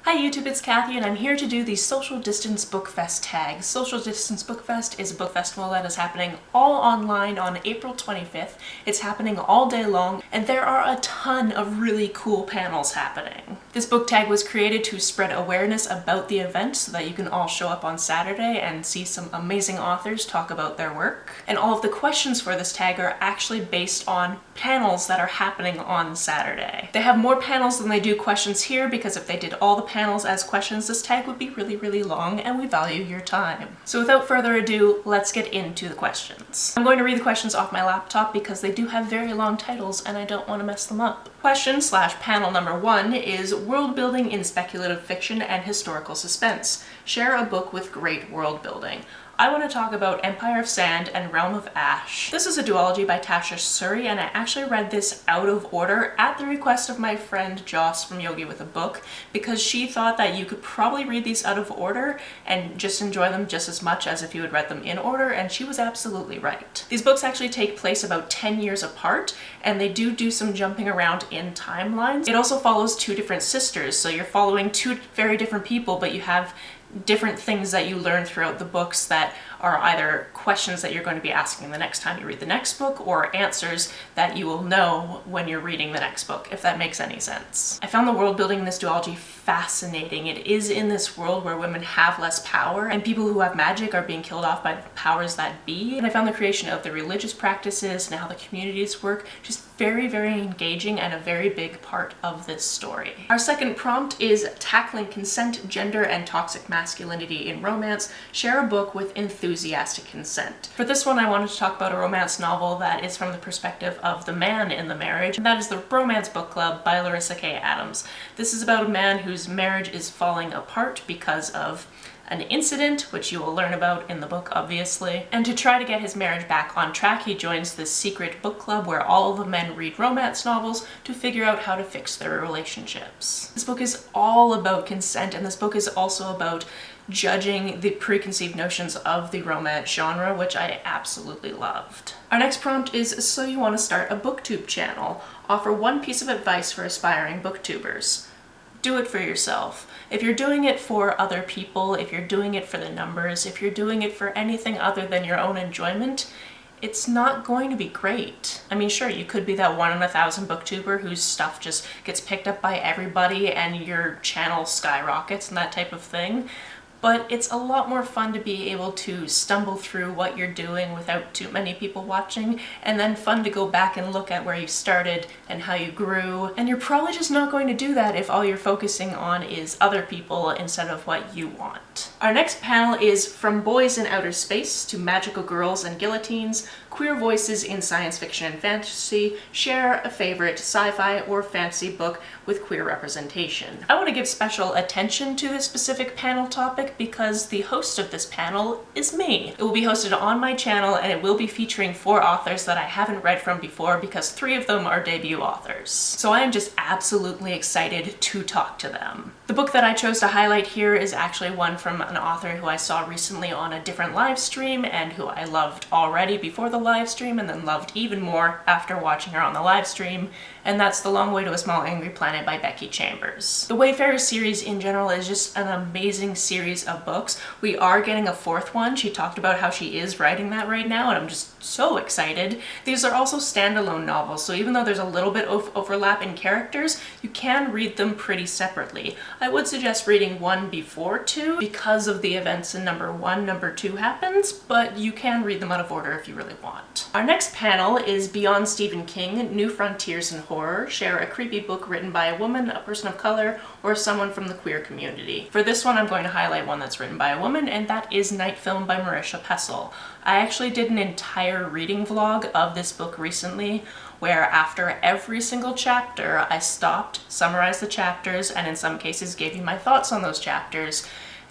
Hi YouTube, it's Kathy and I'm here to do the Social Distance Book Fest tag. Social Distance Book Fest is a book festival that is happening all online on April 25th. It's happening all day long and there are a ton of really cool panels happening. This book tag was created to spread awareness about the event so that you can all show up on Saturday and see some amazing authors talk about their work. And all of the questions for this tag are actually based on panels that are happening on Saturday. They have more panels than they do questions here because if they did all the panels as questions, this tag would be really long and we value your time. So without further ado, let's get into the questions. I'm going to read the questions off my laptop because they do have very long titles and I don't want to mess them up. Question/panel number 1 is World Building in Speculative Fiction and Historical Suspense. Share a book with great world building. I want to talk about Empire of Sand and Realm of Ash. This is a duology by Tasha Suri and I actually read this out of order at the request of my friend Joss from Yogi with a Book because she thought that you could probably read these out of order and just enjoy them just as much as if you had read them in order, and she was absolutely right. These books actually take place about 10 years apart and they do some jumping around in timelines. It also follows two different sisters, so you're following two very different people, but you have different things that you learn throughout the books that are either questions that you're going to be asking the next time you read the next book or answers that you will know when you're reading the next book, if that makes any sense. I found the world building in this duology fascinating. It is in this world where women have less power and people who have magic are being killed off by the powers that be. And I found the creation of the religious practices and how the communities work just very engaging and a very big part of this story. Our second prompt is Tackling Consent, Gender, and Toxic Masculinity in Romance. Share a book with enthusiastic consent. For this one, I wanted to talk about a romance novel that is from the perspective of the man in the marriage, and that is The Romance Book Club by Larissa K. Adams. This is about a man whose marriage is falling apart because of an incident, which you will learn about in the book, obviously. And to try to get his marriage back on track, he joins this secret book club where all the men read romance novels to figure out how to fix their relationships. This book is all about consent, and this book is also about judging the preconceived notions of the romance genre, which I absolutely loved. Our next prompt is So You Want to Start a Booktube Channel. Offer one piece of advice for aspiring booktubers. Do it for yourself. If you're doing it for other people, if you're doing it for the numbers, if you're doing it for anything other than your own enjoyment, it's not going to be great. I mean, sure, you could be that 1 in 1,000 booktuber whose stuff just gets picked up by everybody and your channel skyrockets and that type of thing, but it's a lot more fun to be able to stumble through what you're doing without too many people watching, and then fun to go back and look at where you started and how you grew. And you're probably just not going to do that if all you're focusing on is other people instead of what you want. Our next panel is From Boys in Outer Space to Magical Girls and Guillotines, Queer Voices in Science Fiction and Fantasy. Share a favorite sci-fi or fantasy book with queer representation. I want to give special attention to this specific panel topic because the host of this panel is me. It will be hosted on my channel and it will be featuring 4 authors that I haven't read from before because 3 of them are debut authors. So I am just absolutely excited to talk to them. The book that I chose to highlight here is actually one from an author who I saw recently on a different live stream and who I loved already before the live stream and then loved even more after watching her on the live stream, and that's The Long Way to a Small Angry Planet by Becky Chambers. The Wayfarer series in general is just an amazing series of books. We are getting a 4th one. She talked about how she is writing that right now and I'm just so excited. These are also standalone novels, so even though there's a little bit of overlap in characters, you can read them pretty separately. I would suggest reading 1 before 2 because of the events in number 1, number 2 happens, but you can read them out of order if you really want. Our next panel is Beyond Stephen King, New Frontiers in Horror. Share a creepy book written by a woman, a person of color, or someone from the queer community. For this one, I'm going to highlight one that's written by a woman, and that is Night Film by Marisha Pessl. I actually did an entire reading vlog of this book recently, where after every single chapter, I stopped, summarized the chapters, and in some cases gave you my thoughts on those chapters.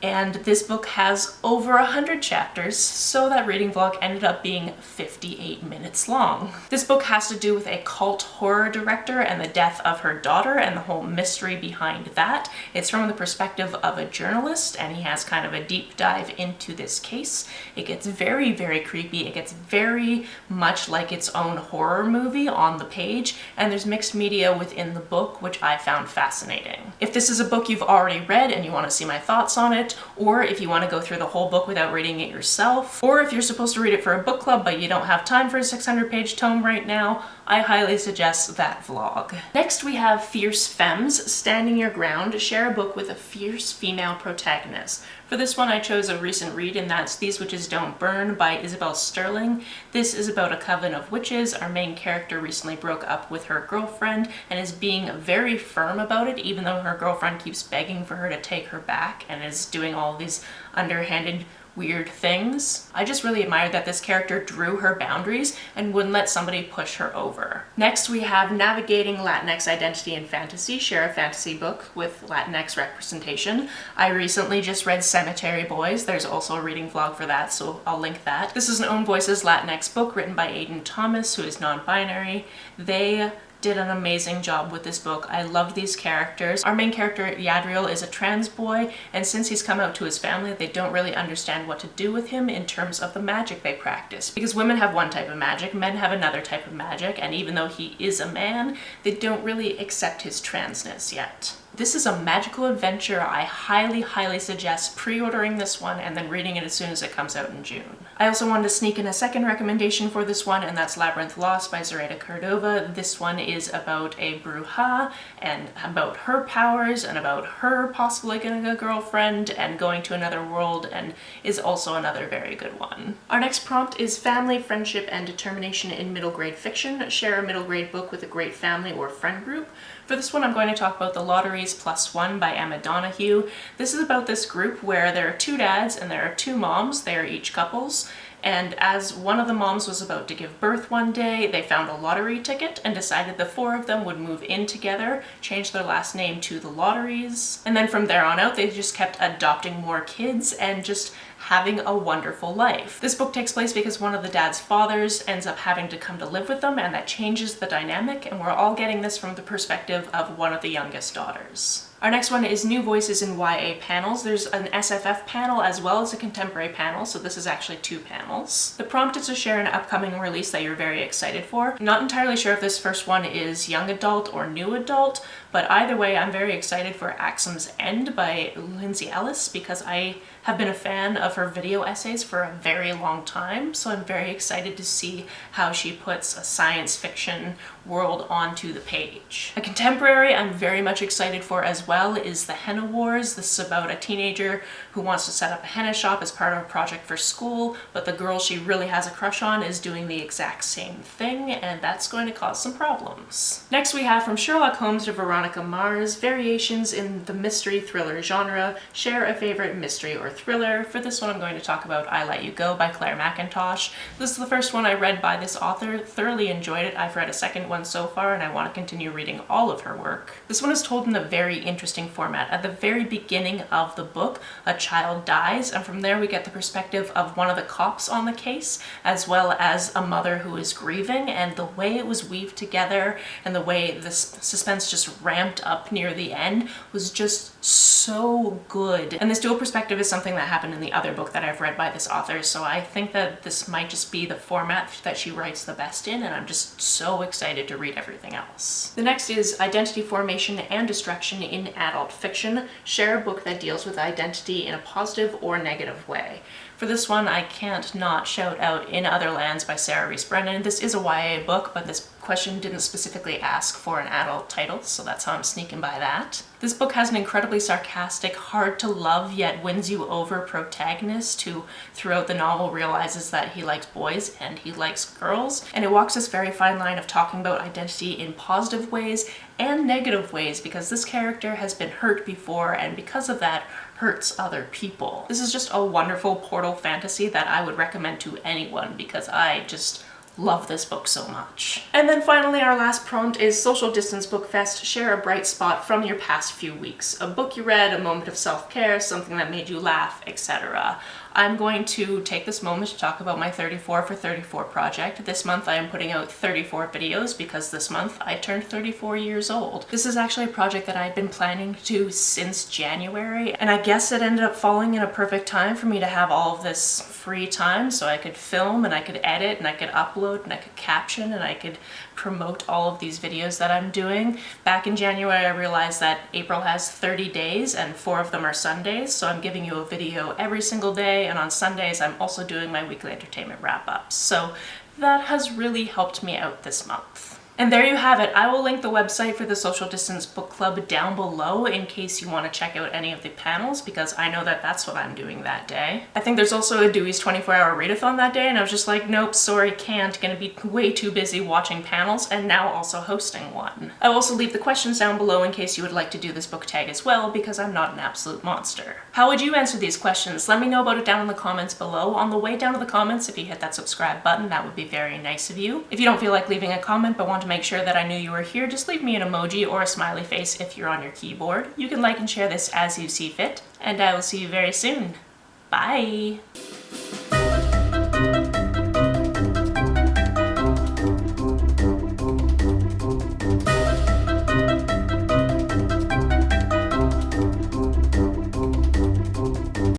And this book has over 100 chapters, so that reading vlog ended up being 58 minutes long. This book has to do with a cult horror director and the death of her daughter and the whole mystery behind that. It's from the perspective of a journalist, and he has kind of a deep dive into this case. It gets very, very creepy. It gets very much like its own horror movie on the page, and there's mixed media within the book, which I found fascinating. If this is a book you've already read and you want to see my thoughts on it, or if you want to go through the whole book without reading it yourself, or if you're supposed to read it for a book club but you don't have time for a 600-page tome right now, I highly suggest that vlog. Next we have Fierce Femmes, Standing Your Ground, share a book with a fierce female protagonist. For this one I chose a recent read, and that's These Witches Don't Burn by Isabel Sterling. This is about a coven of witches. Our main character recently broke up with her girlfriend and is being very firm about it, even though her girlfriend keeps begging for her to take her back and is doing all these underhanded weird things. I just really admired that this character drew her boundaries and wouldn't let somebody push her over. Next we have Navigating Latinx Identity in Fantasy, share a fantasy book with Latinx representation. I recently just read Cemetery Boys. There's also a reading vlog for that, so I'll link that. This is an Own Voices Latinx book written by Aiden Thomas, who is non-binary. They did an amazing job with this book. I loved these characters. Our main character, Yadriel, is a trans boy, and since he's come out to his family, they don't really understand what to do with him in terms of the magic they practice. Because women have one type of magic, men have another type of magic, and even though he is a man, they don't really accept his transness yet. This is a magical adventure. I highly, highly suggest pre-ordering this one and then reading it as soon as it comes out in June. I also wanted to sneak in a second recommendation for this one, and that's Labyrinth Lost by Zoraida Cordova. This one is about a bruja and about her powers and about her possibly getting a girlfriend and going to another world, and is also another very good one. Our next prompt is Family, Friendship, and Determination in Middle Grade Fiction. Share a middle grade book with a great family or friend group. For this one, I'm going to talk about The Lotteries Plus One by Emma Donoghue. This is about this group where there are two dads and there are two moms. They are each couples. And as one of the moms was about to give birth one day, they found a lottery ticket and decided the four of them would move in together, change their last name to the Lotteries. And then from there on out, they just kept adopting more kids and just having a wonderful life. This book takes place because one of the dad's fathers ends up having to come to live with them, and that changes the dynamic, and we're all getting this from the perspective of one of the youngest daughters. Our next one is New Voices in YA Panels. There's an SFF panel as well as a contemporary panel, so this is actually two panels. The prompt is to share an upcoming release that you're very excited for. I'm not entirely sure if this first one is young adult or new adult, but either way, I'm very excited for Axum's End by Lindsay Ellis because I have been a fan of her video essays for a very long time, so I'm very excited to see how she puts a science fiction world onto the page. A contemporary I'm very much excited for as well is The Henna Wars. This is about a teenager who wants to set up a henna shop as part of a project for school, but the girl she really has a crush on is doing the exact same thing, and that's going to cause some problems. Next we have From Sherlock Holmes to Veronica Mars, variations in the mystery thriller genre. Share a favorite mystery or thriller. For this one I'm going to talk about I Let You Go by Claire McIntosh. This is the first one I read by this author, thoroughly enjoyed it. I've read a second one so far and I want to continue reading all of her work. This one is told in a very interesting format. At the very beginning of the book, a child dies, and from there we get the perspective of one of the cops on the case, as well as a mother who is grieving, and the way it was weaved together and the way the suspense just ramped up near the end was just so good. And this dual perspective is something that happened in the other book that I've read by this author, so I think that this might just be the format that she writes the best in, and I'm just so excited to read everything else. The next is Identity Formation and Destruction in Adult Fiction. Share a book that deals with identity in a positive or negative way. For this one, I can't not shout out In Other Lands by Sarah Rees Brennan. This is a YA book, but this question didn't specifically ask for an adult title, so that's how I'm sneaking by that. This book has an incredibly sarcastic, hard to love yet wins you over protagonist who throughout the novel realizes that he likes boys and he likes girls, and it walks this very fine line of talking about identity in positive ways and negative ways because this character has been hurt before and because of that hurts other people. This is just a wonderful portal fantasy that I would recommend to anyone because I just love this book so much. And then finally, our last prompt is Social Distance Book Fest. Share a bright spot from your past few weeks. A book you read, a moment of self-care, something that made you laugh, etc. I'm going to take this moment to talk about my 34 for 34 project. This month I am putting out 34 videos because this month I turned 34 years old. This is actually a project that I'd been planning to do since January, and I guess it ended up falling in a perfect time for me to have all of this free time so I could film and I could edit and I could upload and I could caption and I could promote all of these videos that I'm doing. Back in January I realized that April has 30 days and 4 of them are Sundays, so I'm giving you a video every single day, and on Sundays I'm also doing my weekly entertainment wrap-ups. So that has really helped me out this month. And there you have it. I will link the website for the Social Distance Book Club down below in case you want to check out any of the panels, because I know that that's what I'm doing that day. I think there's also a Dewey's 24-hour readathon that day, and I was just like, nope, sorry, can't. Gonna be way too busy watching panels and now also hosting one. I'll also leave the questions down below in case you would like to do this book tag as well, because I'm not an absolute monster. How would you answer these questions? Let me know about it down in the comments below. On the way down to the comments, if you hit that subscribe button, that would be very nice of you. If you don't feel like leaving a comment but want to make sure that I knew you were here, just leave me an emoji or a smiley face if you're on your keyboard. You can like and share this as you see fit, and I will see you very soon. Bye!